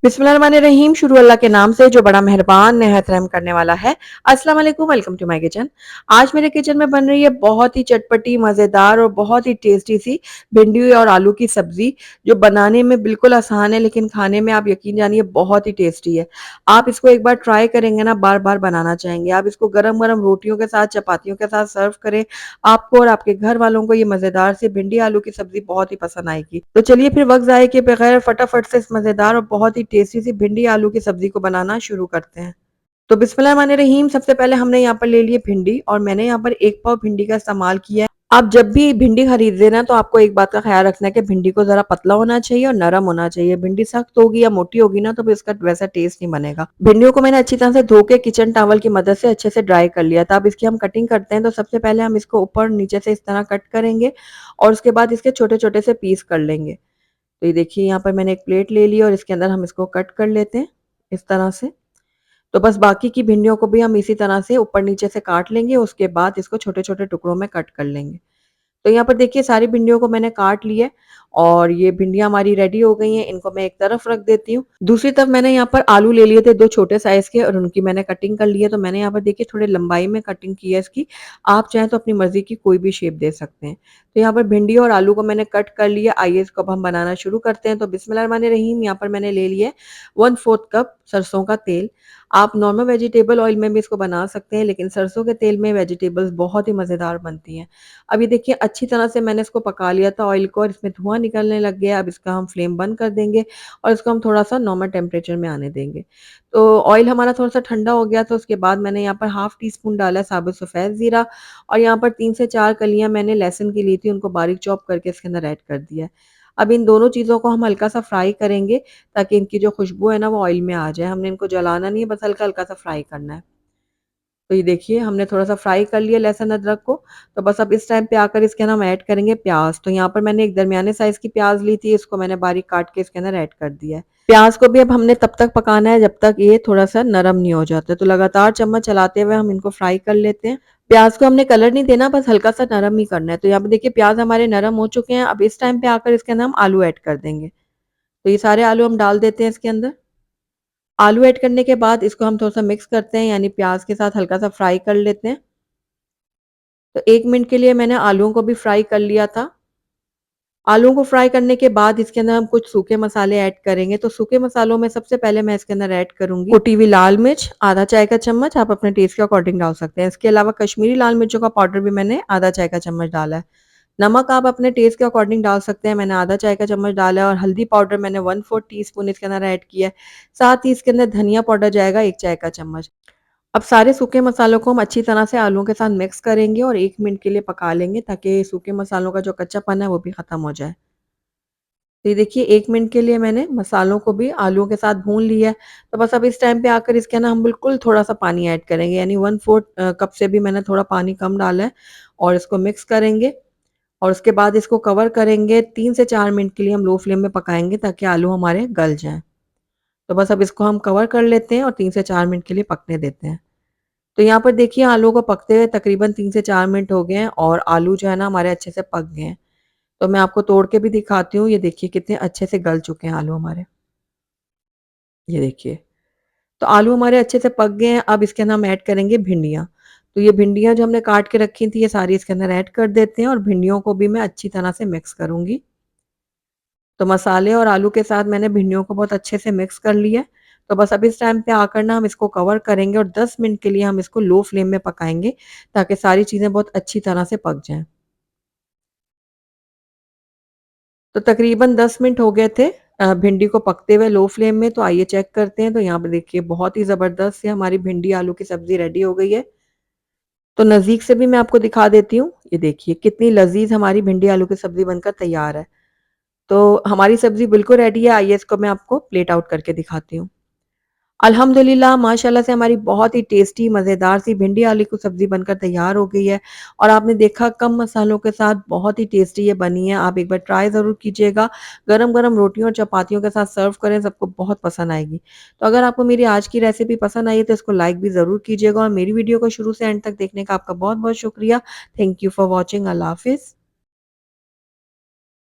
बिस्मिल्लाहिर्रहमानिर्रहीम। शुरू अल्लाह के नाम से जो बड़ा मेहरबान निहायत रहम करने वाला है। अस्सलाम वालेकुम, वेलकम टू माय किचन। आज मेरे किचन में बन रही है बहुत ही चटपटी, मज़ेदार और बहुत ही टेस्टी सी भिंडी और आलू की सब्ज़ी, जो बनाने में बिल्कुल आसान है लेकिन खाने में आप यकीन जानिए बहुत ही टेस्टी है। आप इसको एक बार ट्राई करेंगे ना, बार-बार बनाना चाहेंगे। आप इसको गरम-गरम रोटियों के साथ, चपातियों के साथ सर्व करें, आपको और आपके घर वालों को ये मज़ेदार सी भिंडी आलू की सब्ज़ी बहुत ही पसंद आएगी। तो चलिए फिर वक़्त ज़ाये किए बगैर फटाफट से इस मज़ेदार और बहुत ही टेस्टी सी भिंडी आलू की सब्ज़ी को बनाना शुरू करते हैं। तो बिस्मिल्लाहिर्रहमानिर्रहीम, सबसे पहले हमने यहाँ पर ले लिए भिंडी और मैंने यहाँ पर 1 पाव भिंडी का इस्तेमाल किया है। आप जब भी भिंडी खरीदें ना, तो आपको एक बात का ख़्याल रखना है कि भिंडी को ज़रा पतला होना चाहिए और नरम होना चाहिए। भिंडी सख्त होगी या मोटी होगी ना, तो फिर इसका वैसा टेस्ट नहीं बनेगा। भिंडियों को मैंने अच्छी तरह से धो के किचन टॉवल की मदद से अच्छे से ड्राई कर लिया था। अब इसकी हम कटिंग करते हैं। तो सबसे पहले हम इसको ऊपर नीचे से इस तरह कट करेंगे और उसके बाद इसके छोटे-छोटे से पीस कर लेंगे। तो ये देखिए, यहाँ पर मैंने एक प्लेट ले ली और इसके अंदर हम इसको कट कर लेते हैं इस तरह से। तो बस बाकी की भिंडियों को भी हम इसी तरह से ऊपर नीचे से काट लेंगे, उसके बाद इसको छोटे-छोटे टुकड़ों में कट कर लेंगे। तो यहाँ पर देखिए, सारी भिंडियों को मैंने काट लिया और ये भिंडियाँ हमारी रेडी हो गई हैं, इनको मैं एक तरफ रख देती हूँ। दूसरी तरफ मैंने यहाँ पर आलू ले लिए थे 2 छोटे साइज़ के और उनकी मैंने कटिंग कर ली है। तो मैंने यहाँ पर देखिए थोड़े लंबाई में कटिंग की है इसकी। आप चाहें तो अपनी मर्ज़ी की कोई भी शेप दे सकते हैं। तो यहाँ पर भिंडी और आलू को मैंने कट कर लिया। आइए इसको अब हम बनाना शुरू करते हैं। तो बिस्मिल्लाहिर्रहमानिर्रहीम, यहाँ पर मैंने ले लिया है 1/4 कप सरसों का तेल। आप नॉर्मल वेजिटेबल ऑयल में भी इसको बना सकते हैं, लेकिन सरसों के तेल में वेजिटेबल्स बहुत ही मज़ेदार बनती हैं। अब ये देखिए, अच्छी तरह से मैंने इसको पका लिया था ऑयल को और इसमें धुआँ निकलने लग गया। अब इसका हम फ्लेम बंद कर देंगे और इसको हम थोड़ा-सा नॉर्मल टेम्परेचर में आने देंगे। तो ऑयल हमारा थोड़ा-सा ठंडा हो गया, तो उसके बाद मैंने यहाँ पर हाफ़ टी स्पून डाला है साबुत सफ़ेद ज़ीरा और यहाँ पर 3 से 4 कलियाँ मैंने लहसुन की ली थी, उनको बारीक चॉप करके इसके अंदर ऐड कर दिया है। अब इन दोनों चीज़ों को हम हल्का-सा फ्राई करेंगे, ताकि इनकी जो खुशबू है ना, वो ऑयल में आ जाए। हमने इनको जलाना नहीं है, बस हल्का-हल्का सा फ्राई करना है। तो ये देखिए, हमने थोड़ा-सा फ्राई कर लिया लहसुन अदरक को। तो बस अब इस टाइम पे आकर इसके अंदर हम ऐड करेंगे प्याज़। तो यहाँ पर मैंने एक दरमियाने साइज़ की प्याज़ ली थी, इसको मैंने बारीक काट के इसके अंदर ऐड कर दिया है। प्याज़ को भी अब हमने तब तक पकाना है जब तक ये थोड़ा-सा नरम नहीं हो जाता। तो लगातार चम्मच चलाते हुए हम इनको फ्राई कर लेते हैं। प्याज़ को हमने कलर नहीं देना, बस हल्का-सा नरम ही करना है। तो यहाँ पे देखिए, प्याज़ हमारे नरम हो चुके हैं। अब इस टाइम पे आकर इसके अंदर हम आलू ऐड कर देंगे। तो ये सारे आलू हम डाल देते हैं इसके अंदर। आलू ऐड करने के बाद इसको हम थोड़ा-सा मिक्स करते हैं, यानी प्याज़ के साथ हल्का-सा फ्राई कर लेते हैं। तो 1 मिनट के लिए मैंने आलूओं को भी फ्राई कर लिया था। आलूओं को फ्राई करने के बाद इसके अंदर हम कुछ सूखे मसाले ऐड करेंगे। तो सूखे मसालों में सबसे पहले मैं इसके अंदर ऐड करूँगी कुटी हुई लाल मिर्च, आधा चाय का चम्मच, आप अपने टेस्ट के अकॉर्डिंग डाल सकते हैं। इसके अलावा कश्मीरी लाल मिर्चों का पाउडर भी मैंने आधा चाय का चम्मच डाला है। नमक आप अपने टेस्ट के अकॉर्डिंग डाल सकते हैं, मैंने आधा चाय का चम्मच डाला है और हल्दी पाउडर मैंने 1/4 टीस्पून इसके अंदर ऐड किया है। साथ ही इसके अंदर धनिया पाउडर जाएगा 1 चाय का चम्मच। अब सारे सूखे मसालों को हम अच्छी तरह से आलूओं के साथ मिक्स करेंगे और 1 मिनट के लिए पका लेंगे, ताकि सूखे मसालों का जो कच्चापन है वो भी खत्म हो जाए। तो ये देखिए, 1 मिनट के लिए मैंने मसालों को भी आलूओं के साथ भून लिया है। तो बस अब इस टाइम पे आकर इसके ना हम बिल्कुल थोड़ा-सा पानी ऐड करेंगे, यानी 1/4 कप से भी मैंने थोड़ा पानी कम डाला है और इसको मिक्स करेंगे और उसके बाद इसको कवर करेंगे। 3 से 4 मिनट के लिए हम लो फ्लेम में पकाएँगे, ताकि आलू हमारे गल जाएँ। तो बस अब इसको हम कवर कर लेते हैं और 3 से 4 मिनट के लिए पकने देते हैं। तो यहाँ पर देखिए, आलू को पकते हुए तकरीबन 3 से 4 मिनट हो गए हैं और आलू जो है ना, हमारे अच्छे से पक गए हैं। तो मैं आपको तोड़ के भी दिखाती हूँ, ये देखिए कितने अच्छे से गल चुके हैं आलू हमारे। ये देखिए, तो आलू हमारे अच्छे से पक गए हैं। अब इसके अंदर हम ऐड करेंगे भिंडियाँ। तो ये भिंडियाँ जो हमने काट के रखी थी, ये सारी इसके अंदर ऐड कर देते हैं और भिंडियों को भी मैं अच्छी तरह से मिक्स करूँगी। तो मसाले और आलू के साथ मैंने भिंडियों को बहुत अच्छे से मिक्स कर लिया है। तो बस अब इस टाइम पे आकर ना हम इसको कवर करेंगे और 10 मिनट के लिए हम इसको लो फ्लेम में पकाएँगे, ताकि सारी चीज़ें बहुत अच्छी तरह से पक जाएँ। तो तकरीबन 10 मिनट हो गए थे भिंडी को पकते हुए लो फ्लेम में। तो आइए चेक करते हैं। तो यहाँ पे देखिए, बहुत ही ज़बरदस्त से हमारी भिंडी आलू की सब्ज़ी रेडी हो गई है। तो नज़दीक से भी मैं आपको दिखा देती हूँ। ये देखिए, कितनी लज़ीज़ हमारी भिंडी आलू की सब्ज़ी बनकर तैयार है। तो हमारी सब्ज़ी बिल्कुल रेडी है। आइए इसको मैं आपको प्लेट आउट करके दिखाती हूँ। अल्हम्दुलिल्लाह, माशाल्लाह से हमारी बहुत ही टेस्टी मज़ेदार सी भिंडी आलू की सब्ज़ी बनकर तैयार हो गई है और आपने देखा, कम मसालों के साथ बहुत ही टेस्टी ये बनी है। आप एक बार ट्राई ज़रूर कीजिएगा। गरम-गरम रोटियों और चपातियों के साथ सर्व करें, सबको बहुत पसंद आएगी। तो अगर आपको मेरी आज की रेसिपी पसंद आई है, तो इसको लाइक भी ज़रूर कीजिएगा और मेरी वीडियो को शुरू से एंड तक देखने का आपका बहुत-बहुत शुक्रिया। Thank you for watching. अल्लाह हाफ़िज़।